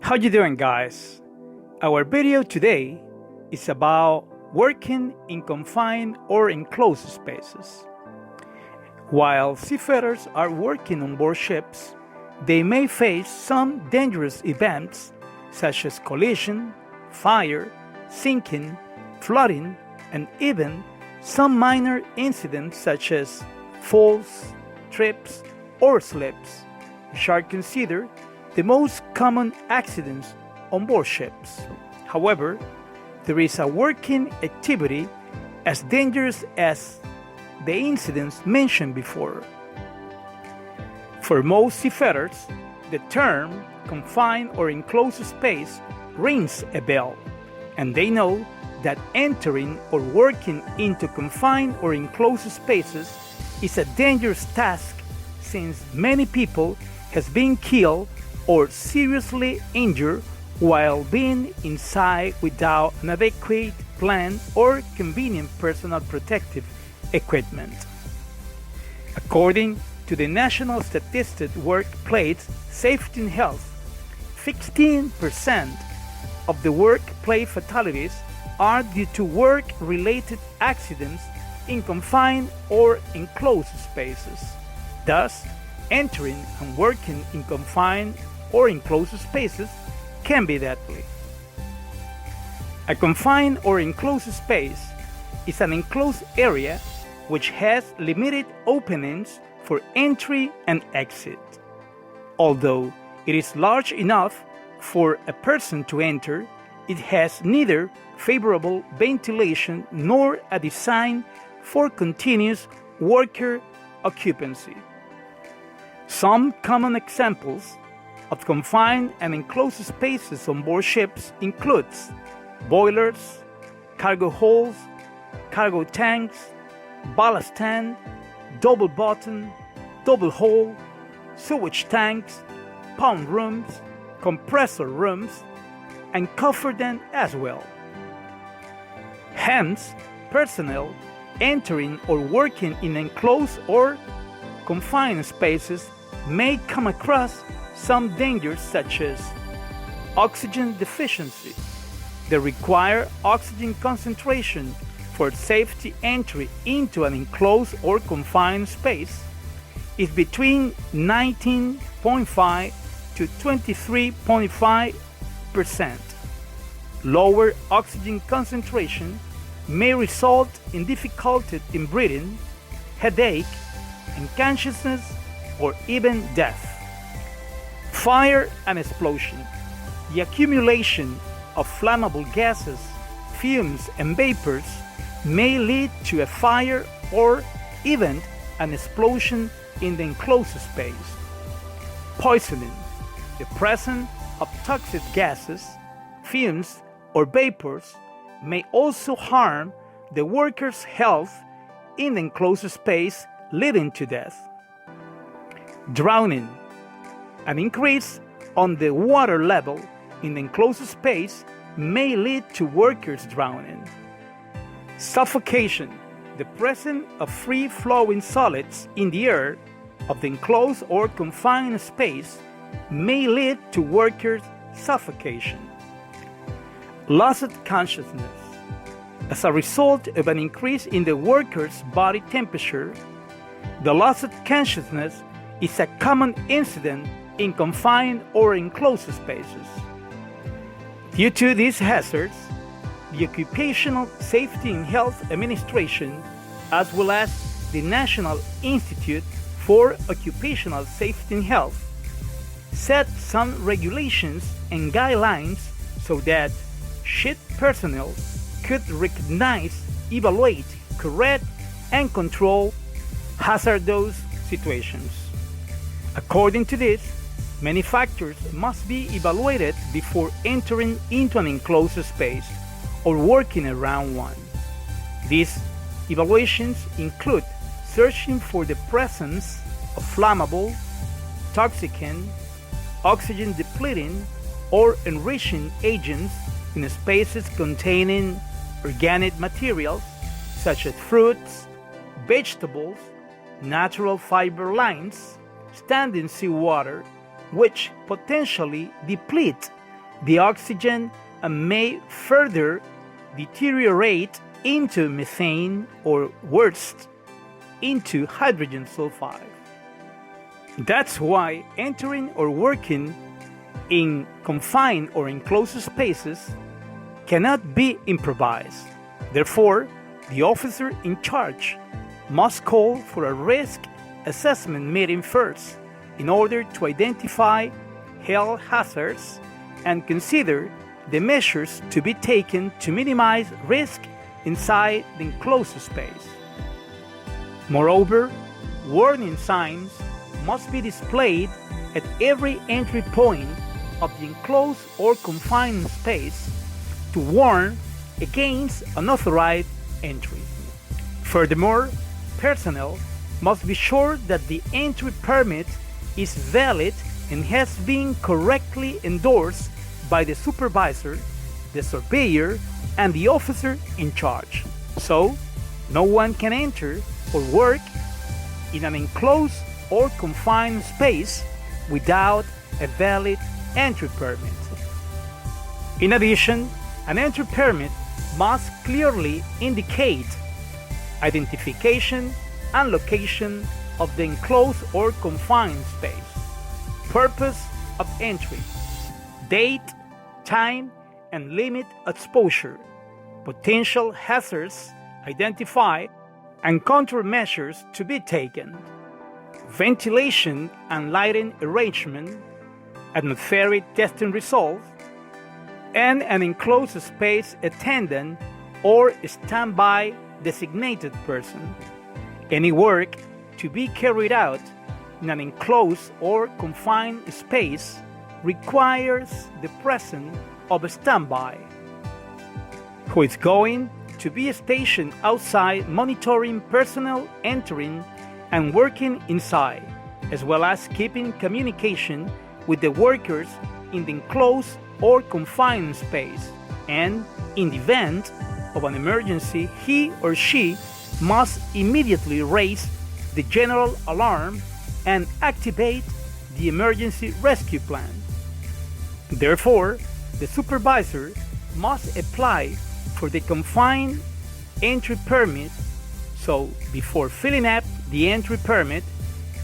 How you doing, guys? Our video today is about working in confined or enclosed spaces. While seafarers are working on board ships, they may face some dangerous events such as collision, fire, sinking, flooding, and even some minor incidents such as falls, trips, or slips, which are considered the most common accidents on board ships. However, there is a working activity as dangerous as the incidents mentioned before. For most seafarers, the term confined or enclosed space rings a bell, and they know that entering or working into confined or enclosed spaces is a dangerous task, since many people has been killed or seriously injured while being inside without an adequate plan or convenient personal protective equipment. According to the National Statistics Workplace Safety and Health, 16% of the workplace fatalities are due to work-related accidents in confined or enclosed spaces. Thus, entering and working in confined or enclosed spaces can be deadly. A confined or enclosed space is an enclosed area which has limited openings for entry and exit. Although it is large enough for a person to enter, it has neither favorable ventilation nor a design for continuous worker occupancy. Some common examples of confined and enclosed spaces on board ships includes boilers, cargo holds, cargo tanks, ballast tank, double bottom, double hull, sewage tanks, pump rooms, compressor rooms, and cofferdam as well. Hence, personnel entering or working in enclosed or confined spaces may come across some dangers such as oxygen deficiency. The required oxygen concentration for safety entry into an enclosed or confined space is between 19.5 to 23.5%. Lower oxygen concentration may result in difficulty in breathing, headache, unconsciousness, or even death. Fire and explosion. The accumulation of flammable gases, fumes, and vapors may lead to a fire or even an explosion in the enclosed space. Poisoning. The presence of toxic gases, fumes, or vapors may also harm the worker's health in the enclosed space, leading to death. Drowning. An increase on the water level in the enclosed space may lead to workers drowning. Suffocation. The presence of free-flowing solids in the air of the enclosed or confined space may lead to workers' suffocation. Loss of consciousness. As a result of an increase in the worker's body temperature, the loss of consciousness is a common incident in confined or enclosed spaces. Due to these hazards, the Occupational Safety and Health Administration, as well as the National Institute for Occupational Safety and Health, set some regulations and guidelines so that ship personnel could recognize, evaluate, correct, and control hazardous situations. According to this, many factors must be evaluated before entering into an enclosed space or working around one. These evaluations include searching for the presence of flammable, toxicant, oxygen depleting, or enriching agents in spaces containing organic materials such as fruits, vegetables, natural fiber lines, standing seawater, which potentially deplete the oxygen may further deteriorate into methane or worse, into hydrogen sulfide. That's why entering or working in confined or enclosed spaces cannot be improvised. Therefore, the officer in charge must call for a risk assessment meeting first in order to identify health hazards and consider the measures to be taken to minimize risk inside the enclosed space. Moreover, warning signs must be displayed at every entry point of the enclosed or confined space to warn against unauthorized entry. Furthermore, personnel must be sure that the entry permit is valid and has been correctly endorsed by the supervisor, the surveyor, and the officer in charge. So, no one can enter or work in an enclosed or confined space without a valid entry permit. In addition, an entry permit must clearly indicate identification and location of the enclosed or confined space, purpose of entry, date, time, and limit exposure, potential hazards identified, and countermeasures to be taken, ventilation and lighting arrangement, atmospheric testing results, and an enclosed space attendant or standby designated person. Any work to be carried out in an enclosed or confined space requires the presence of a standby, who is going to be stationed outside monitoring personnel entering and working inside, as well as keeping communication with the workers in the enclosed or confined space, and in the event of an emergency, he or she must immediately raise the general alarm and activate the emergency rescue plan. Therefore, the supervisor must apply for the confined entry permit, so before filling up the entry permit,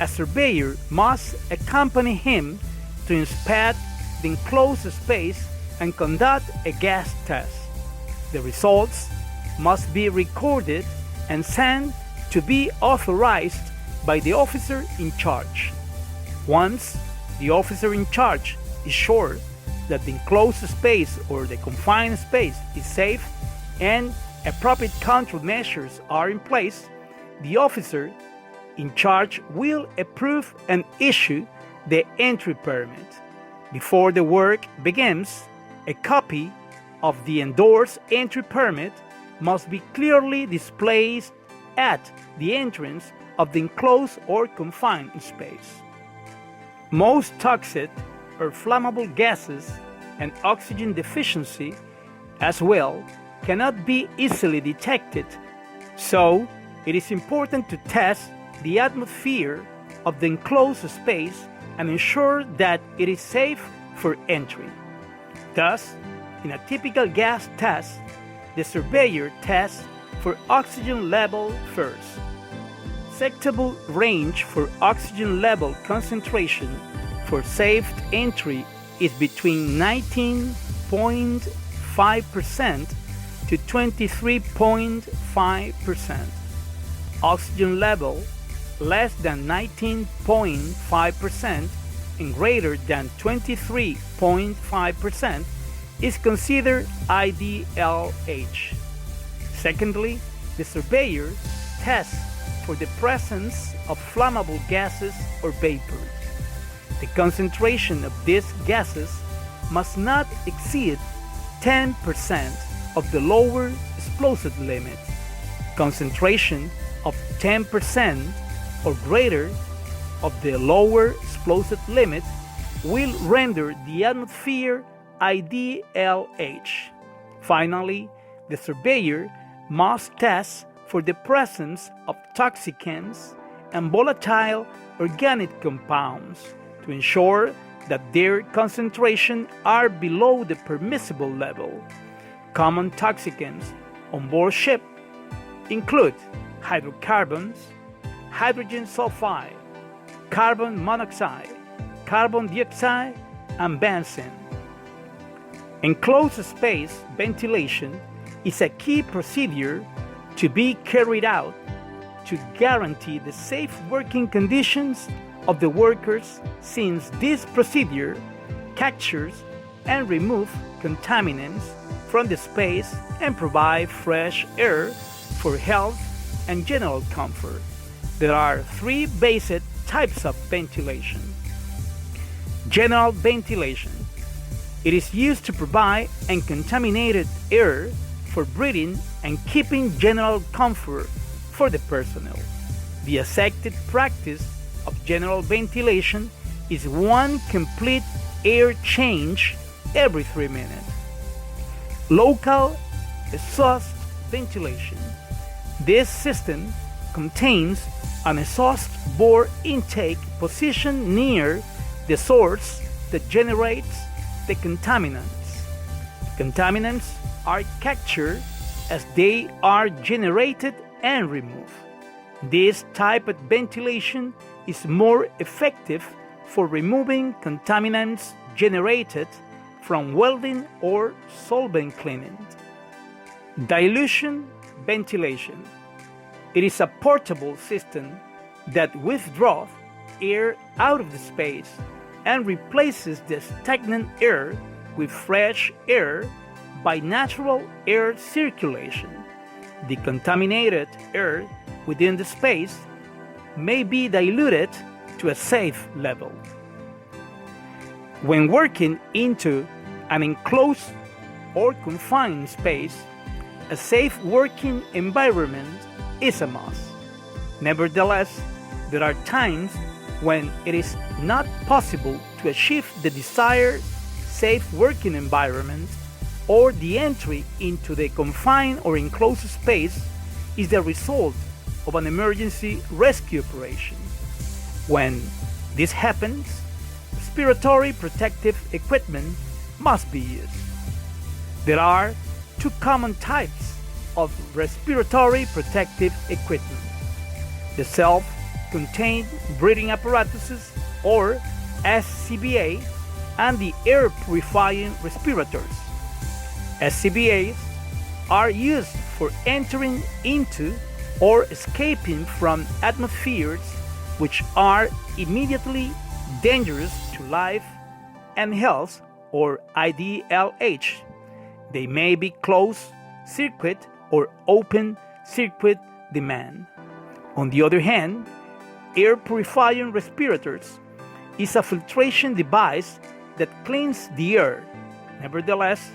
a surveyor must accompany him to inspect the enclosed space and conduct a gas test. The results must be recorded and sent to be authorized by the officer in charge. Once the officer in charge is sure that the enclosed space or the confined space is safe and appropriate control measures are in place, the officer in charge will approve and issue the entry permit. Before the work begins, a copy of the endorsed entry permit must be clearly displayed at the entrance of the enclosed or confined space. Most toxic or flammable gases and oxygen deficiency as well cannot be easily detected, so it is important to test the atmosphere of the enclosed space and ensure that it is safe for entry. Thus, in a typical gas test, the surveyor tests for oxygen level first. Acceptable range for oxygen level concentration for safe entry is between 19.5% to 23.5%. Oxygen level less than 19.5% and greater than 23.5% is considered IDLH. Secondly, the surveyor tests for the presence of flammable gases or vapors. The concentration of these gases must not exceed 10% of the lower explosive limit. Concentration of 10% or greater of the lower explosive limit will render the atmosphere IDLH. Finally, the surveyor must test for the presence of toxicants and volatile organic compounds to ensure that their concentration are below the permissible level. Common toxicants on board ship include hydrocarbons, hydrogen sulfide, carbon monoxide, carbon dioxide, and benzene. Enclosed space ventilation is a key procedure to be carried out to guarantee the safe working conditions of the workers, since this procedure captures and removes contaminants from the space and provides fresh air for health and general comfort. There are three basic types of ventilation. General ventilation. It is used to provide uncontaminated air for breathing and keeping general comfort for the personnel. The accepted practice of general ventilation is one complete air change every 3 minutes. Local exhaust ventilation. This system contains an exhaust bore intake positioned near the source that generates the contaminants. Contaminants are captured as they are generated and removed. This type of ventilation is more effective for removing contaminants generated from welding or solvent cleaning. Dilution ventilation. It is a portable system that withdraws air out of the space and replaces the stagnant air with fresh air by natural air circulation. The contaminated air within the space may be diluted to a safe level. When working into an enclosed or confined space, a safe working environment is a must. Nevertheless, there are times when it is not possible to achieve the desired safe working environment, or the entry into the confined or enclosed space is the result of an emergency rescue operation. When this happens, respiratory protective equipment must be used. There are two common types of respiratory protective equipment: the self-contained breathing apparatuses, or SCBA, and the air purifying respirators. SCBAs are used for entering into or escaping from atmospheres which are immediately dangerous to life and health, or IDLH. They may be closed circuit or open circuit demand. On the other hand, air purifying respirators is a filtration device that cleans the air. Nevertheless,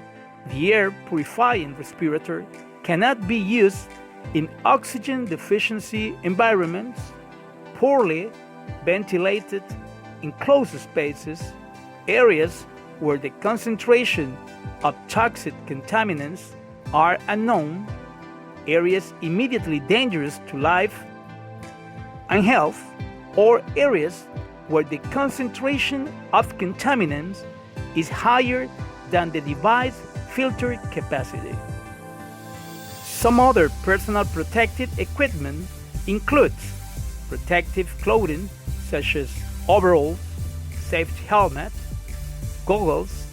the air purifying respirator cannot be used in oxygen deficiency environments, poorly ventilated, enclosed spaces, areas where the concentration of toxic contaminants are unknown, areas immediately dangerous to life and health, or areas where the concentration of contaminants is higher than the device filter capacity. Some other personal protective equipment includes protective clothing such as overalls, safety helmet, goggles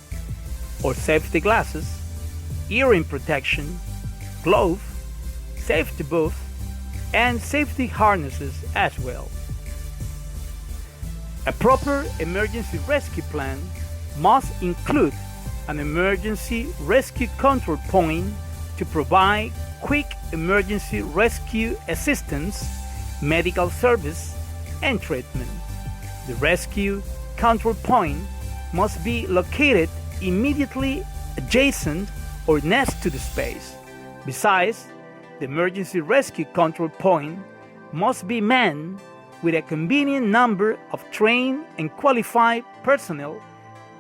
or safety glasses, hearing protection, gloves, safety boots, and safety harnesses as well. A proper emergency rescue plan must include an emergency rescue control point to provide quick emergency rescue assistance, medical service, and treatment. The rescue control point must be located immediately adjacent or next to the space. Besides, the emergency rescue control point must be manned with a convenient number of trained and qualified personnel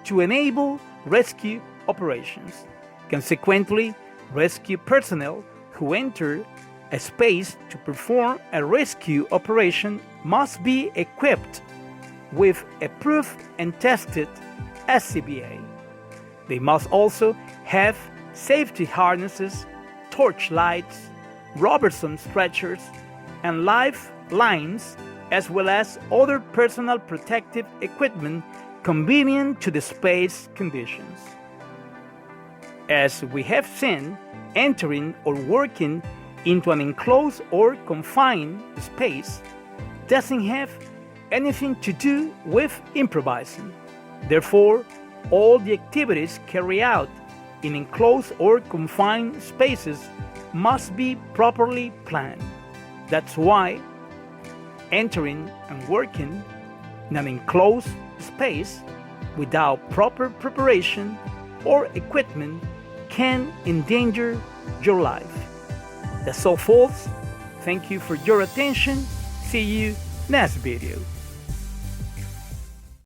to enable rescue operations. Consequently, rescue personnel who enter a space to perform a rescue operation must be equipped with approved and tested SCBA. They must also have safety harnesses, torch lights, Robertson stretchers, and lifelines, as well as other personal protective equipment convenient to the space conditions. As we have seen, entering or working into an enclosed or confined space doesn't have anything to do with improvising. Therefore, all the activities carried out in enclosed or confined spaces must be properly planned. That's why entering and working in an enclosed space without proper preparation or equipment can endanger your life. That's all, folks. Thank you for your attention. See you next video.